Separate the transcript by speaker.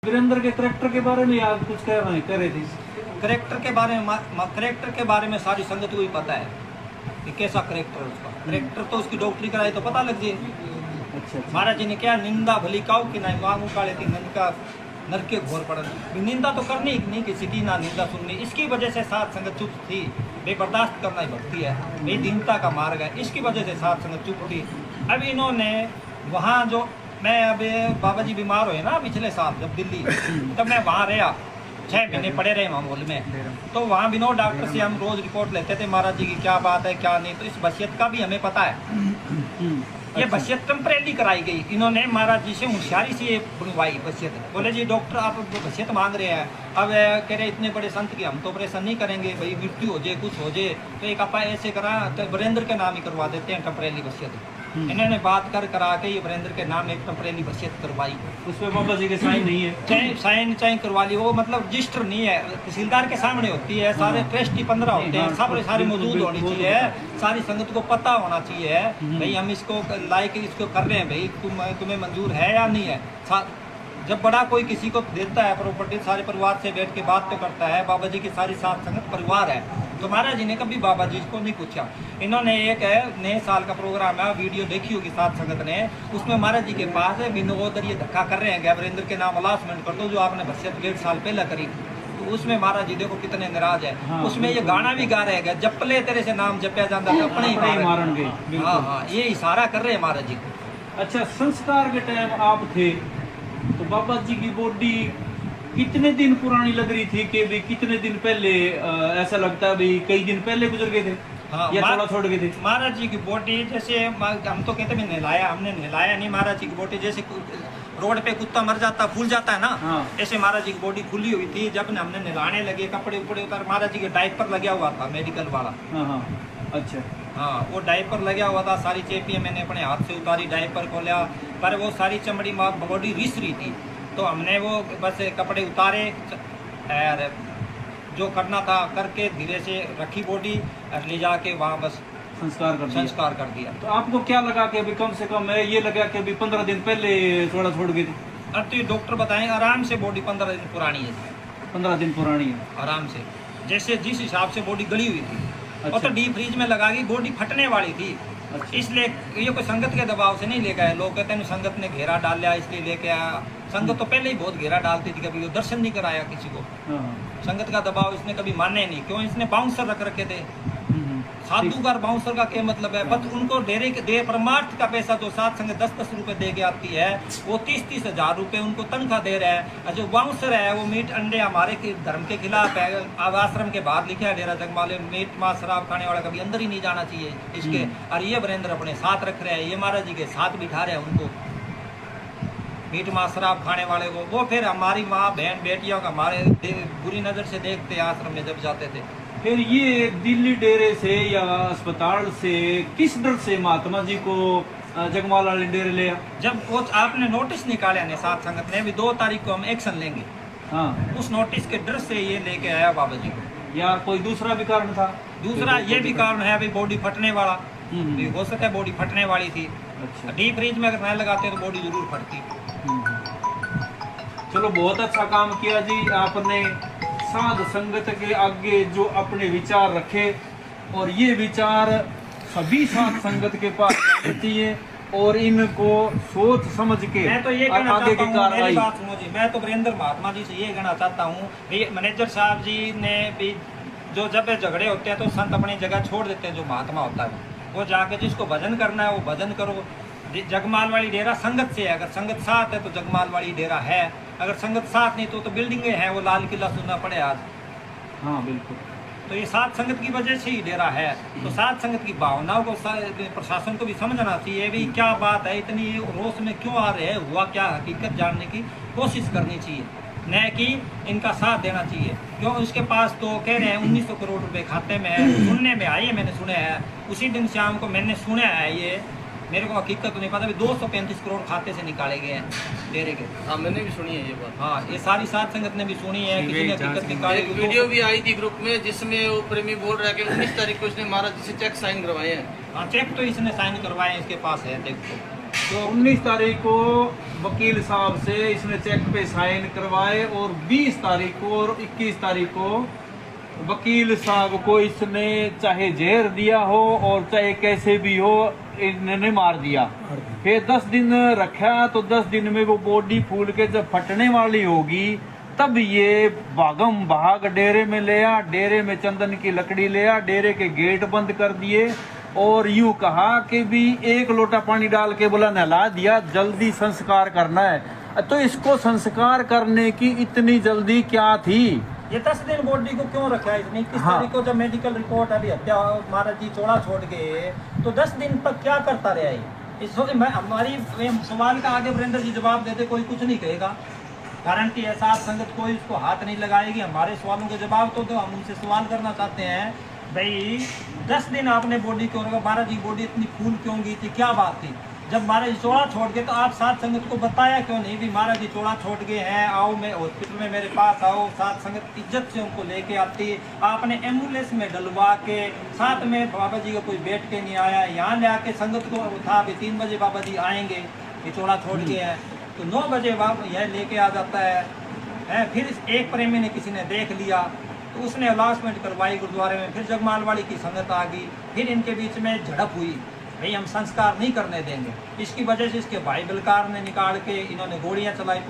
Speaker 1: वीरेंद्र के करैक्टर के बारे में आप कुछ कह रहे थे?
Speaker 2: करेक्टर के बारे में सारी संगत को ही पता है कि कैसा करेक्टर है उसका। करेक्टर तो उसकी डॉक्टरी कराए तो पता लग जाए।
Speaker 1: अच्छा।
Speaker 2: महाराज जी ने क्या निंदा भली काऊ की नहीं मांगू काले थी नंद का नर के घोर पड़न। निंदा तो करनी ही नहीं किसी की, ना निंदा सुननी। इसकी वजह से साथ संगत चुप थी। बेबर्दाश्त करना ही भक्ति है, बेदीनता का मार्ग है। इसकी वजह से साथ संगत चुप थी। अब इन्होंने वहाँ जो मैं अब बाबा जी बीमार हुए ना पिछले साल जब दिल्ली, तब मैं वहाँ रहा 6 महीने पड़े रहे मामूल में। तो वहाँ विनोद डॉक्टर से हम रोज रिपोर्ट लेते थे महाराज जी की क्या बात है क्या नहीं। तो इस वसीयत का भी हमें पता है। ये वसीयत टेम्परेरी कराई गई। इन्होंने महाराज जी से होशियारी से ये बनवाई वसीयत। बोले जी डॉक्टर आप वसीयत मांग रहे हैं, अब कह रहे इतने बड़े संत की हम तो ऑपरेशन नहीं करेंगे भाई, मृत्यु हो जाए कुछ हो जाए तो एक आप ऐसे करा तो वीरेंद्र के नाम ही करवा देते हैं टेम्परेरी वसीयत। इन्होंने बात करा के ये वीरेंद्र के नाम एक टेम्परेरी वसीयत करवाई।
Speaker 1: उसमें बाबा जी के साइन नहीं है,
Speaker 2: चाहे करवा ली। वो मतलब रजिस्टर नहीं है, तहसीलदार के सामने होती है। सारे ट्रस्टी 15 होते हैं, सब सारे मौजूद होनी चाहिए। सारी संगत को पता होना चाहिए भाई हम इसको लाइक इसको कर रहे हैं भाई, तुम्हें मंजूर है या नहीं है। जब बड़ा कोई किसी को देता है प्रॉपर्टी, सारे परिवार से बैठ के बात तो करता है। बाबा जी की सारी साथ संगत परिवार है। तो महाराज जी ने कभी बाबा जी को नहीं पूछा। इन्होंने एक नए साल का प्रोग्राम है, वीडियो देखी होगी साथ संगत ने, उसमें महाराज जी के पास है विनोद ये धक्का कर रहे हैं वीरेंद्र के नाम अलाउंसमेंट कर दो जो आपने वसीयत 1.5 साल पहले करी। तो उसमें महाराज जी देखो कितने नाराज है।
Speaker 1: हाँ,
Speaker 2: उसमें ये गाना भी गा रहे हैं जपले तेरे से नाम जपया जाता है अपने ही मारन। हाँ, ये इशारा कर रहे हैं महाराज जी को।
Speaker 1: अच्छा, संस्कार के टाइम आप थे तो बाबा जी की बॉडी कितने दिन पुरानी लग रही थी कि भी कितने दिन पहले ऐसा लगता है भाई कई दिन पहले गुजर गए थे?
Speaker 2: हाँ,
Speaker 1: या थोड़ा छोड़ गए थे?
Speaker 2: महाराज जी की बॉडी जैसे हम तो कहते हैं नहलाया, हमने नहलाया नहीं। महाराज जी की बॉडी जैसे रोड पे कुत्ता मर जाता फूल जाता है ना,
Speaker 1: हाँ।
Speaker 2: ऐसे महाराज जी की बॉडी खुली हुई थी। जब हमने नहलाने लगे कपड़े उपड़े उतार, महाराज जी के डायपर लगा हुआ था मेडिकल वाला।
Speaker 1: हाँ, अच्छा।
Speaker 2: हाँ, वो डायपर लगा हुआ था। सारी चेपियाँ मैंने अपने हाथ से उतारी, डायपर खोला, पर वो सारी चमड़ी बॉडी रिस रही थी। तो हमने वो बस कपड़े उतारे और जो करना था करके धीरे से रखी बॉडी और ले जाके वहाँ बस संस्कार कर दिया।
Speaker 1: तो आपको क्या लगा कि अभी कम से कम है ये लगा कि अभी 15 दिन पहले थोड़ा छोड़ गए थे?
Speaker 2: अब तो ये डॉक्टर बताएं आराम से बॉडी 15 दिन पुरानी है।
Speaker 1: 15 दिन पुरानी है
Speaker 2: आराम से, जैसे जिस हिसाब से बॉडी गली हुई थी।
Speaker 1: अच्छा।
Speaker 2: और तो डीप फ्रीज में लगा गई, बॉडी फटने वाली थी।
Speaker 1: अच्छा।
Speaker 2: इसलिए ये कोई संगत के दबाव से नहीं लेके आए। लोग कहते हैं संगत ने घेरा डाल लिया इसलिए लेके आया। संगत तो पहले ही बहुत घेरा डालती थी, कभी वो दर्शन नहीं कराया किसी को। संगत का दबाव इसने कभी माने नहीं। क्यों? इसने बाउंसर रख रखे थे। साधुकार बाउंसर का क्या मतलब है? बस उनको डेरे के दे परमार्थ का पैसा जो साथ संग 10-10 रुपए दे के आती है, वो 30-30 हजार रुपए उनको तनख्वाह दे रहा है। और जो बाउंसर है वो मीट अंडे हमारे धर्म के खिलाफ है। अब आश्रम के बाहर लिखा है डेरा जगमाले मीट मांस शराब खाने वाला कभी अंदर ही नहीं जाना चाहिए इसके। और ये वीरेंद्र अपने साथ रख रहे हैं, ये महाराज जी के साथ बिठा रहे हैं उनको, मीट मांस शराब खाने वाले को। वो फिर हमारी माँ बहन बेटियों का हमारे बुरी नज़र से देखते आश्रम में जब जाते थे।
Speaker 1: फिर ये दिल्ली डेरे से या अस्पताल से किस डर से महात्मा जी को जगमाल वाले डेरे ले?
Speaker 2: जब वो आपने नोटिस निकाले ने साथ संगत ने भी 2 तारीख को हम एक्शन लेंगे,
Speaker 1: हाँ,
Speaker 2: उस नोटिस के डर से ये लेके आया बाबा जी को।
Speaker 1: या कोई दूसरा भी कारण था?
Speaker 2: दूसरा ये भी कारण है अभी बॉडी फटने वाला भी हो सकता है। बॉडी फटने वाली थी।
Speaker 1: अच्छा।
Speaker 2: डीप फ्रीज में अगर नहीं लगाते तो बॉडी जरूर फटती।
Speaker 1: चलो, बहुत अच्छा काम किया जी आपने। साध संगत के आगे जो अपने विचार रखे, और ये विचार सभी साध संगत के पास जाने चाहिए और इनको सोच समझ के
Speaker 2: मैं तो ये कहना
Speaker 1: आगे की
Speaker 2: चाहता हूँ, मेरी
Speaker 1: कार्रवाई।
Speaker 2: बात सुनो जी, मैं तो वीरेंद्र महात्मा जी से ये कहना चाहता हूँ, मैनेजर साहब जी ने भी जो जब झगड़े होते हैं तो संत अपनी जगह छोड़ देते हैं। जो महात्मा होता है वो जाके जिसको भजन करना है वो भजन करो। जगमाल वाली डेरा संगत से है, अगर संगत साथ है तो जगमाल वाली डेरा है, अगर संगत साथ नहीं तो बिल्डिंगें हैं, वो लाल किला सुनना पड़े आज।
Speaker 1: हाँ, बिल्कुल।
Speaker 2: तो ये साथ संगत की वजह से ही डेरा है। तो साथ संगत की भावनाओं को प्रशासन को भी समझना चाहिए भी क्या बात है, इतनी रोष में क्यों आ रहे हैं, हुआ क्या, हकीकत जानने की कोशिश करनी चाहिए, न कि इनका साथ देना चाहिए। क्यों? उसके पास तो कह रहे हैं 1900 करोड़ रुपए खाते में है। सुनने में आई है, मैंने सुना है उसी दिन शाम को मैंने सुना है, ये मेरे को हकीकत तो नहीं पता भी 235 करोड़ खाते से निकाले गए हैं डेरे के।
Speaker 3: हाँ, मैंने भी सुनी है ये बात।
Speaker 2: हाँ, ये सारी साथ संगत ने भी सुनी है, किसी ने हकीकत निकाली।
Speaker 3: वीडियो भी आई थी ग्रुप में जिसमें वो प्रेमी बोल रहा है कि 19 तारीख को इसने महाराज जी से चेक साइन करवाए हैं।
Speaker 2: हाँ, चेक तो इसने साइन करवाए, इसके पास है चेक तो। तो
Speaker 1: 19 तारीख को वकील साहब से इसने चेक पे साइन करवाए और 20 तारीख को और 21 तारीख को वकील साहब को इसने चाहे जहर दिया हो और चाहे कैसे भी हो इन्होंने मार दिया। फिर 10 दिन रखा तो 10 दिन में वो बॉडी फूल के जब फटने वाली होगी तब ये भागम भाग डेरे में ले आ, डेरे में चंदन की लकड़ी ले आ, डेरे के गेट बंद कर दिए और यूं कहा कि भी 1 लोटा पानी डाल के बोला नहला दिया, जल्दी संस्कार करना है। तो इसको संस्कार करने की इतनी जल्दी क्या थी?
Speaker 2: ये 10 दिन बॉडी को क्यों रखा है इसने? 21 तारीख को जब मेडिकल रिपोर्ट अभी हत्या महाराज जी चोड़ा छोड़ गए तो 10 दिन तक क्या करता रहा है? इस मैं हमारी सवाल का आगे वीरेंद्र जी जवाब देते, कोई कुछ नहीं कहेगा, गारंटी है साथ संगत कोई इसको हाथ नहीं लगाएगी। हमारे सवालों के जवाब तो हम उनसे सवाल करना चाहते हैं, भाई 10 दिन आपने बॉडी क्यों रखा? महाराज जी बॉडी इतनी फूल क्यों गई थी, क्या बात थी? जब महाराज जी चोड़ा छोड़ गए तो आप साथ संगत को बताया क्यों नहीं भी महाराज जी चोड़ा छोड़ गए हैं, आओ मैं हॉस्पिटल में मेरे पास आओ? साथ संगत इज्जत से उनको लेके आती, आपने एम्बुलेंस में डलवा के साथ में बाबा जी का कोई बैठ के नहीं आया, यहाँ ले आके संगत को उठा भी 3 बजे बाबा जी आएंगे कि चोड़ा छोड़ गए हैं तो 9 बजे बाबा यह लेके आ जाता है। फिर एक प्रेमी ने किसी ने देख लिया तो उसने अलाउंसमेंट करवाई गुरुद्वारे में, फिर जगमालवाड़ी की संगत आ गई, फिर इनके बीच में झड़प हुई, भाई हम संस्कार नहीं करने देंगे। इसकी वजह से इसके भाई बलकार ने निकाल के इन्होंने गोलियां चलाई।